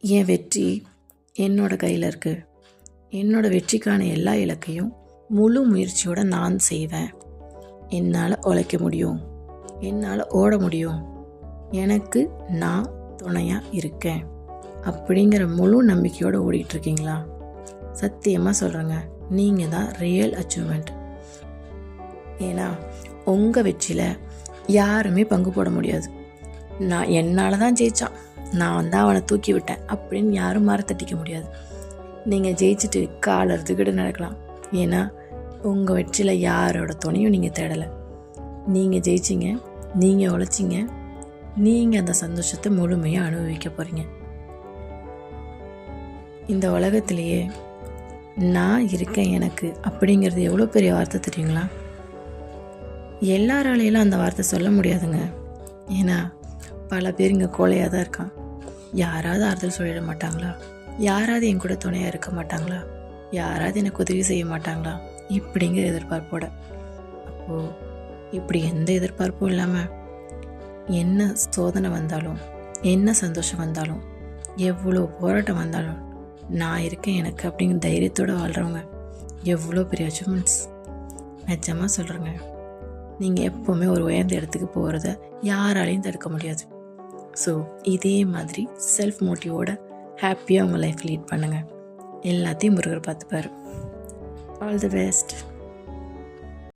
என் வெற்றி என்னோட கையில் இருக்குது. என்னோடய வெற்றிக்கான எல்லா இலக்கையும் முழு முயற்சியோடு நான் செய்வேன். என்னால் உழைக்க முடியும், என்னால் ஓட முடியும், எனக்கு நான் துணையாக இருக்கேன் அப்படிங்கிற முழு நம்பிக்கையோடு ஓடிட்டுருக்கீங்களா? சத்தியமாக சொல்கிறேங்க, நீங்கள் தான் ரியல் அச்சீவ்மெண்ட். ஏன்னா உங்கள் வெற்றியில் யாருமே பங்கு போட முடியாது. நான் என்னால் தான் ஜெயித்தான், நான் தான் அவனை தூக்கி விட்டேன் அப்படின்னு யாரும் மரத்தட்டிக்க முடியாது. நீங்கள் ஜெயிச்சுட்டு காலத்துக்கிட்ட நடக்கலாம். ஏன்னா உங்கள் வெற்றியில் யாரோட துணையும் நீங்கள் தேடலை. நீங்கள் ஜெயிச்சிங்க, நீங்கள் உழைச்சிங்க, நீங்கள் அந்த சந்தோஷத்தை முழுமையாக அனுபவிக்க போகிறீங்க. இந்த உலகத்திலேயே நான் இருக்கேன் எனக்கு அப்படிங்கிறது எவ்வளோ பெரிய வார்த்தை தெரியுங்களா? எல்லாராலையெல்லாம் அந்த வார்த்தை சொல்ல முடியாதுங்க. ஏன்னா பல பேர் இங்கே கோழையாக தான் இருக்கான். யாராவது ஆறுதல் சொல்லிட மாட்டாங்களா? யாராவது என் கூட துணையாக இருக்க மாட்டாங்களா? யாராவது எனக்கு உதவி செய்ய மாட்டாங்களா? இப்படிங்கிற எதிர்பார்ப்போட. அப்போது இப்படி எந்த எதிர்பார்ப்பும் இல்லாமல் என்ன சோதனை வந்தாலும், என்ன சந்தோஷம் வந்தாலும், எவ்வளோ போராட்டம் வந்தாலும் நான் இருக்கேன் எனக்கு அப்படிங்கிற தைரியத்தோடு வாழ்கிறவங்க எவ்வளோ பெரிய அச்சீவ்மெண்ட்ஸ். நிஜமாக சொல்கிறேங்க, நீங்கள் எப்போவுமே ஒரு உயர்ந்த இடத்துக்கு போகிறத யாராலையும் தடுக்க முடியாது. ஸோ இதே மாதிரி செல்ஃப் மோட்டிவோட ஹாப்பியாக உங்கள் லைஃப் லீட் பண்ணுங்கள். எல்லாத்தையும் முருகர் பார்த்துப்பார். All the best.